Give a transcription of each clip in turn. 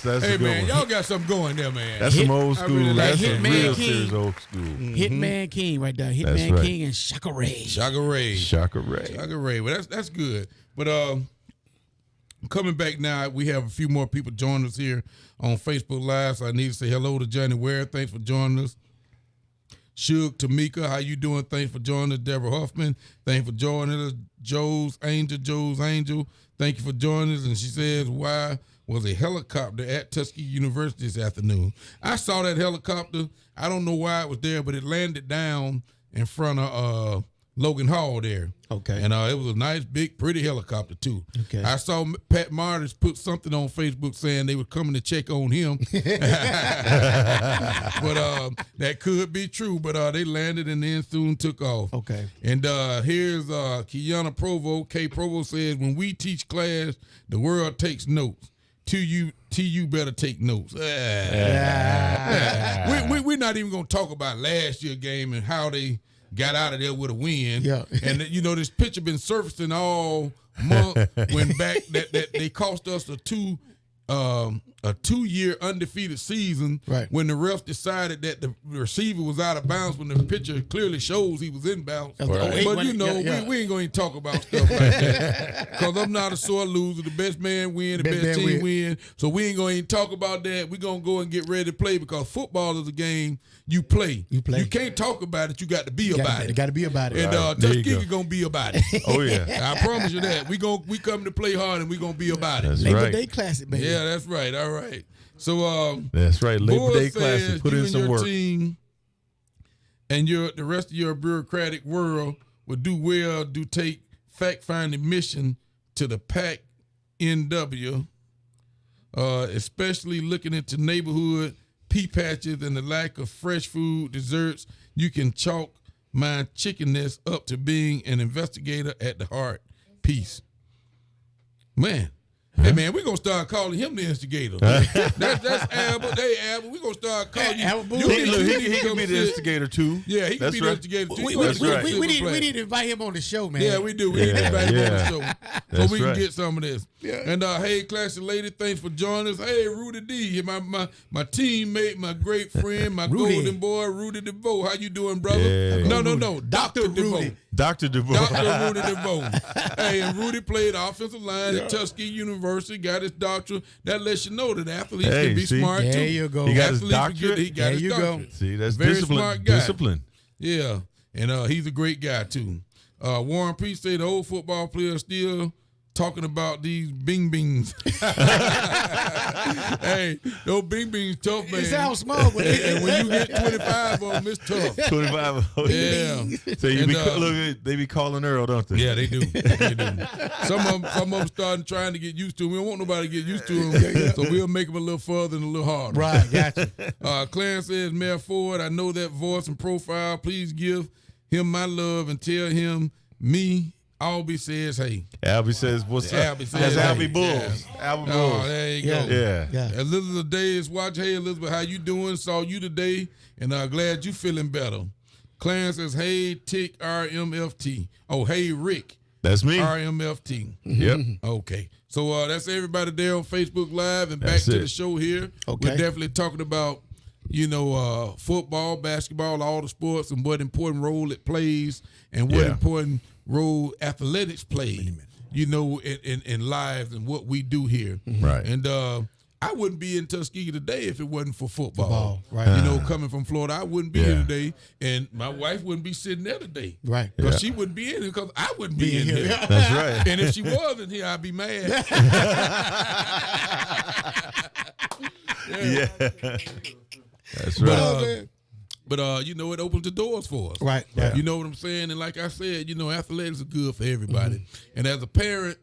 That's hey a good man, one. y'all got something going there, man. That's some old school. really like That's some Hitman real King. serious old school. Hitman King right there. That's Hitman right. King and Shaka Ray. Shaka Ray. Shaka Ray. Shaka Ray. Well, that's good. But coming back now, we have a few more people joining us here on Facebook Live. So I need to say hello to Johnny Ware. Thanks for joining us. Shug Tamika, how you doing? Thanks for joining us. Deborah Huffman, thanks for joining us. Joe's Angel, thank you for joining us. And she says, why was a helicopter at Tuskegee University this afternoon? I saw that helicopter. I don't know why it was there, but it landed down in front of Logan Hall there. Okay. And it was a nice, big, pretty helicopter, too. Okay. I saw Pat Martis put something on Facebook saying they were coming to check on him. But that could be true. But they landed and then soon took off. Okay. And here's Kiana Provo. K. Provo says, when we teach class, the world takes notes. TU better take notes. We're not even going to talk about last year's game and how they got out of there with a win. Yeah. And, this picture been surfacing all month when back that they cost us a 2-year undefeated season, right, when the ref decided that the receiver was out of bounds when the picture clearly shows he was in bounds. Right. But we ain't going to talk about stuff like that because I'm not a sore loser. The best man win, the best team win. So we ain't going to even talk about that. We're going to go and get ready to play because football is a game you play. You can't talk about it. You got to be about it. You got to be about it. And Tuskegee going to be about it. Oh, yeah. I promise you that. We come to play hard and we going to be about it. That's Labor right. Day Classic, baby. Yeah, that's right. All right. So that's right. Labor Day says Classic. Put you in and some your work. Team and the rest of your bureaucratic world would do well to take fact-finding mission to the PAC NW, especially looking into neighborhood pea patches and the lack of fresh food, desserts. You can chalk my chickenness up to being an investigator at the heart. Peace. Man. Hey, man, we're going to start calling him the instigator. That's Albert. Hey, Albert, we're going to start calling you. He can be the instigator, too. Yeah, he can be the instigator, too. We need to invite him on the show, man. Yeah, we do. We need to invite him on the show so we can right. get some of this. Yeah. And, hey, classy lady, thanks for joining us. Hey, Rudy D, my teammate, my great friend, my golden boy, Rudy DeVoe. How you doing, brother? Yeah. No. Dr. DeVoe. Dr. DeVoe. Dr. Rudy DeVoe. Hey, and Rudy played offensive line at Tuskegee University, got his doctorate. That lets you know that athletes can be smart, too. There you go. He got his doctorate. He got his doctorate. See, that's Very discipline. smart guy. Discipline. Yeah, and he's a great guy, too. Warren Priest said the old football players still talking about these bing bings. Hey, those bing bings tough, man. It sounds small, but and when you get 25 of them, it's tough. 25. Yeah. So they be calling Earl, don't they? Yeah, they do. They do. Some of them starting trying to get used to him. We don't want nobody to get used to him, so we'll make them a little further and a little harder. Right, gotcha. Clarence says, Mayor Ford, I know that voice and profile. Please give him my love and tell him me. Albie says, hey. Albie says, what's up? Albie says, That's Albie hey. Bulls. Yeah. Albie Bulls. Oh, there you go. Yeah. Elizabeth Day is watching. Hey, Elizabeth, how you doing? Saw you today, and glad you feeling better. Clarence says, hey, Tick RMFT. Oh, hey, Rick. That's me. RMFT. Yep. Okay. So that's everybody there on Facebook Live and back to the show here. Okay. We're definitely talking about, football, basketball, all the sports and what important role it plays and what important role athletics play, in lives and what we do here. Right. And I wouldn't be in Tuskegee today if it wasn't for football. Right. Coming from Florida, I wouldn't be here today, and my wife wouldn't be sitting there today. Right. Because she wouldn't be in here because I wouldn't be in here. That's right. And if she wasn't here, I'd be mad. Yeah. That's right. But it opens the doors for us. Right. Yeah. You know what I'm saying? And like I said, athletics are good for everybody. And as a parent,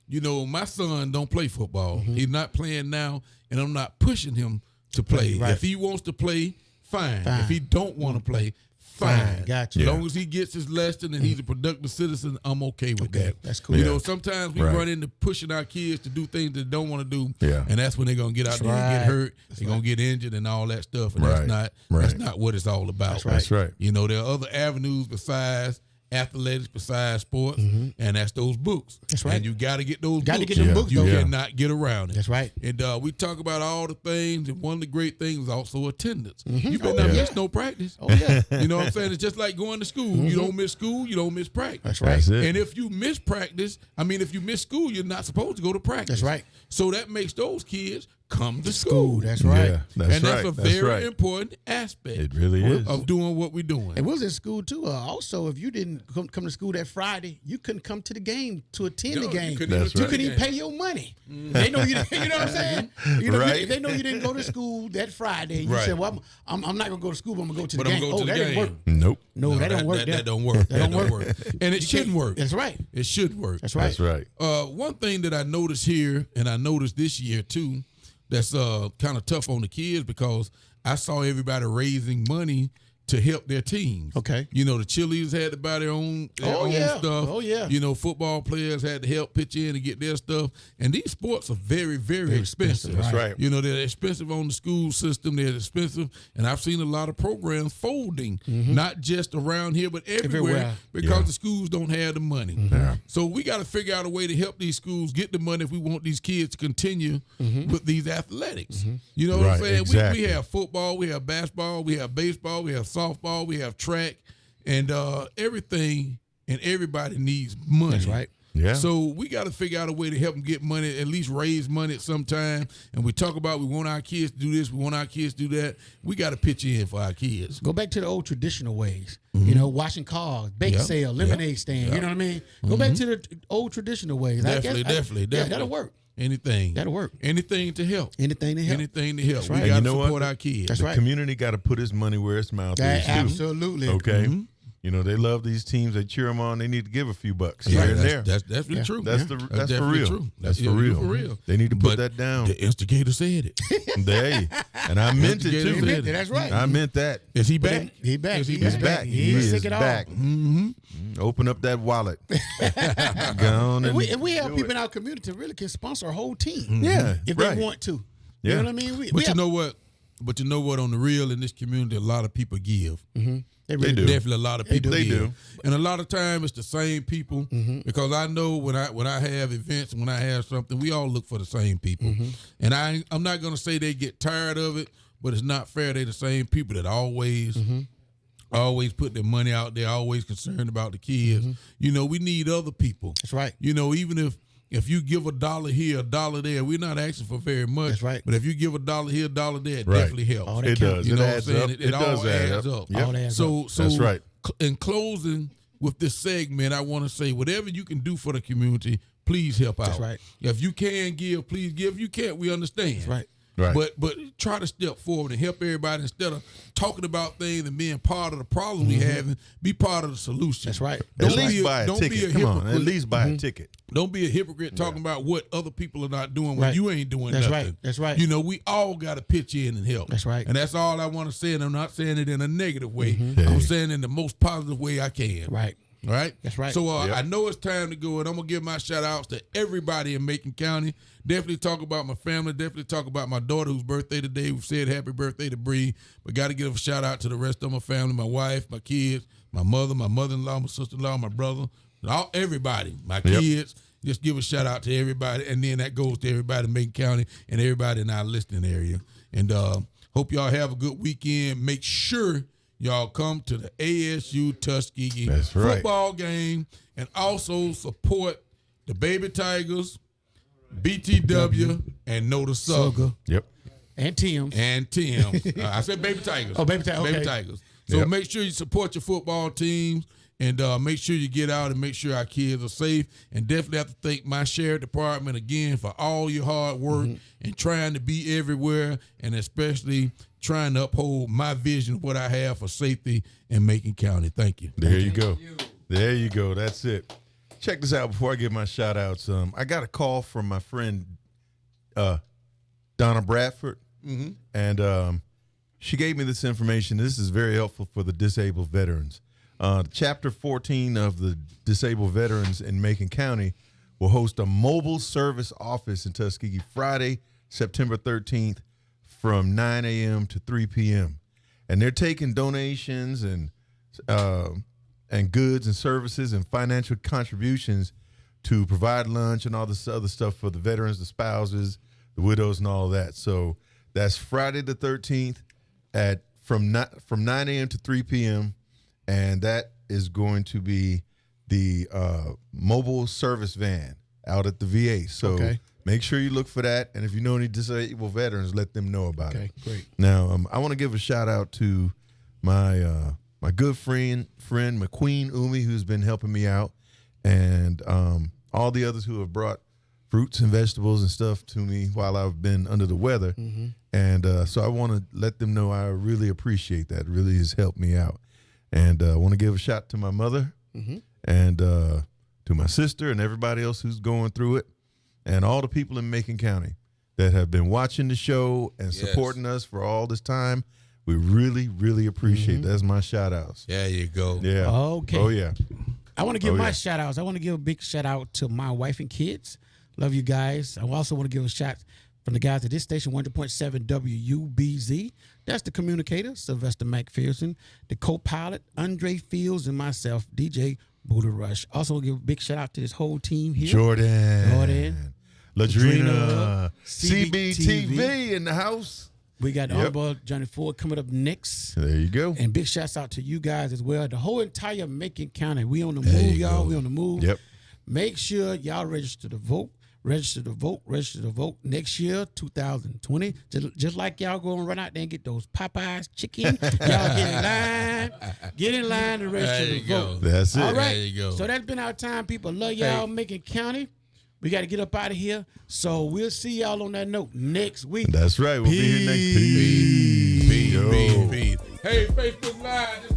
my son don't play football. He's not playing now, and I'm not pushing him to play. Right. If he wants to play, fine. If he don't want to play, fine. Gotcha. As long as he gets his lesson and he's a productive citizen, I'm okay with that. That's cool. Sometimes we run into pushing our kids to do things they don't want to do, Yeah. and that's when they're gonna get out there and get hurt. They're gonna get injured and all that stuff, and that's not what it's all about. That's right. There are other avenues besides athletics besides sports, and that's those books. That's right. And you got to get those Got to books. get them books, You though. cannot get around it. That's right. And we talk about all the things, and one of the great things is also attendance. You better not miss no practice. Oh, yeah. You know what I'm saying? It's just like going to school. You don't miss school, you don't miss practice. That's right. That's it. And if you miss practice, if you miss school, you're not supposed to go to practice. That's right. So that makes those kids come to school. That's right. Yeah, that's And that's right. a That's very right. important aspect It really is. of doing what we're doing. And we was in school too. Also, if you didn't come to school that Friday, you couldn't come to the game to attend the No, game. you couldn't That's even right. You couldn't even pay your money. They know you. You know what I'm saying? You know, Right. They know you didn't go to school that Friday. You Right. said, "Well, I'm not gonna go to school. But I'm gonna go to the But I'm game." gonna go to that the didn't game. work. Nope. No, that don't work. That don't work. That don't work. And it You shouldn't can't- work. That's right. It should work. That's right. That's right. One thing that I noticed here, and I noticed this year too, that's kind of tough on the kids because I saw everybody raising money to help their teams. Okay. You know, the cheerleaders had to buy their own yeah. stuff. Oh, yeah. You know, football players had to help pitch in and get their stuff. And these sports are very, very expensive. That's right. You know, they're expensive on the school system. They're expensive. And I've seen a lot of programs folding, not just around here, but everywhere, because Yeah. the schools don't have the money. Yeah. So we got to figure out a way to help these schools get the money if we want these kids to continue with these athletics. You know what I'm Right, saying? exactly. We have football, we have basketball, we have baseball, we have softball, we have track, and everything and everybody needs money. That's right. Yeah. So we got to figure out a way to help them get money, at least raise money at some time. And we talk about we want our kids to do this, we want our kids to do that. We got to pitch in for our kids. Go back to the old traditional ways. You know, washing cars, bake Yep. sale, lemonade stand. Yep. You know what I mean? Go back to the old traditional ways. Definitely. Yeah, that'll work. Anything. That'll work. Anything to help. Anything to help. Anything to help. That's We right. got And to you know support what? our kids. That's The right. community got to put his money where his mouth is too. Absolutely. Okay. You know, they love these teams. They cheer them on. They need to give a few bucks Yeah, here and there. that's really true. That's for definitely real. true. That's for Yeah, real. for real. They need to put But that down. The instigator said it. Hey, and I meant it Instigator too. said it. That's right. I meant that. Is he back? He back. Is he He's back? back. He He ain't is sick at all. back. Open up that wallet. Gone And and we have do people it. in our community really can sponsor a whole team. Yeah, If right. they want to. Yeah. You know what I mean? We But you have- know what? But you know what? On the real, in this community, a lot of people give. they really do. Definitely, a lot of people They give. do. And a lot of time it's the same people because I know when I have events, when I have something, we all look for the same people. And I'm not gonna say they get tired of it, but it's not fair. They're the same people that always put their money out there, always concerned about the kids. You know, we need other people. That's right. You know, even if you give $1 here, $1 there, we're not asking for very much. That's right. But if you give $1 here, $1 there, it Right. definitely helps. All that It counts. does. You It know what I'm adds saying? up. It all does add adds up. up. Yep. All adds So That's right. In closing with this segment, I want to say whatever you can do for the community, please help out. That's right. If you can give, please give. If you can't, we understand. That's right. Right. But try to step forward and help everybody instead of talking about things and being part of the problem we have and be part of the solution. That's right. At Don't least be buy a don't be ticket. a Come on. hypocrite. At least buy a ticket. Don't be a hypocrite talking about what other people are not doing when Right. you ain't doing That's nothing. right. That's right. You know, we all got to pitch in and help. That's right. And that's all I want to say. And I'm not saying it in a negative way. Hey. I'm saying it in the most positive way I can. Right. All right? That's right. So Yep. I know it's time to go, and I'm going to give my shout-outs to everybody in Macon County. Definitely talk about my family. Definitely talk about my daughter whose birthday today. We've said happy birthday to Bree. But got to give a shout-out to the rest of my family, my wife, my kids, my mother, my mother-in-law, my sister-in-law, my brother, everybody, my kids. Just give a shout-out to everybody, and then that goes to everybody in Macon County and everybody in our listening area. And hope y'all have a good weekend. Make sure y'all come to the ASU Tuskegee That's right. football game and also support the Baby Tigers, BTW, and Know the Sucker. Yep. And Tim's. And Tim. I said Baby Tigers. Oh, Baby Tigers, Baby okay. Tigers. So Yep. make sure you support your football teams and make sure you get out and make sure our kids are safe. And definitely have to thank my sheriff department again for all your hard work and trying to be everywhere and especially trying to uphold my vision of what I have for safety in Macon County. Thank you. There you go. There you go. That's it. Check this out before I give my shout outs. I got a call from my friend Donna Bradford. And she gave me this information. This is very helpful for the disabled veterans. Chapter 14 of the Disabled Veterans in Macon County will host a mobile service office in Tuskegee Friday, September 13th from 9 a.m. to 3 p.m. And they're taking donations and and goods and services and financial contributions to provide lunch and all this other stuff for the veterans, the spouses, the widows, and all of that. So that's Friday the 13th from 9 a.m. to 3 p.m. And that is going to be the mobile service van out at the VA. So make sure you look for that. And if you know any disabled veterans, let them know about it. Okay, great. Now, I want to give a shout out to my my good friend McQueen Umi, who's been helping me out, and all the others who have brought fruits and vegetables and stuff to me while I've been under the weather. Mm-hmm. And so I want to let them know I really appreciate that. It really has helped me out. And I want to give a shout to my mother and to my sister and everybody else who's going through it, and all the people in Macon County that have been watching the show and supporting us for all this time. We really, really appreciate That's my shout outs. There you go. Yeah. Okay. Oh, yeah. I want to give my shout outs. I want to give a big shout out to my wife and kids. Love you guys. I also want to give a shout from the guys at this station, 100.7 WUBZ. That's the communicator, Sylvester McPherson, the co-pilot, Andre Fields, and myself, DJ Buddha Rush. Also want to give a big shout out to this whole team here. Jordan. Ladrina. CBTV CBTV in the house. We got Honorable Johnny Ford coming up next. There you go. And big shouts out to you guys as well. The whole entire Macon County. We on the move, y'all. We on the move. Yep. Make sure y'all register to vote. Register to vote. Register to vote next year, 2020. Just like y'all going to run out there and get those Popeyes chicken. Y'all get in line. Get in line to register to vote. That's it. All right. There you go. So that's been our time, people. Love y'all, Macon County. We got to get up out of here. So we'll see y'all on that note next week. That's right. We'll be here next. Peace. Peace. Hey, Facebook Live.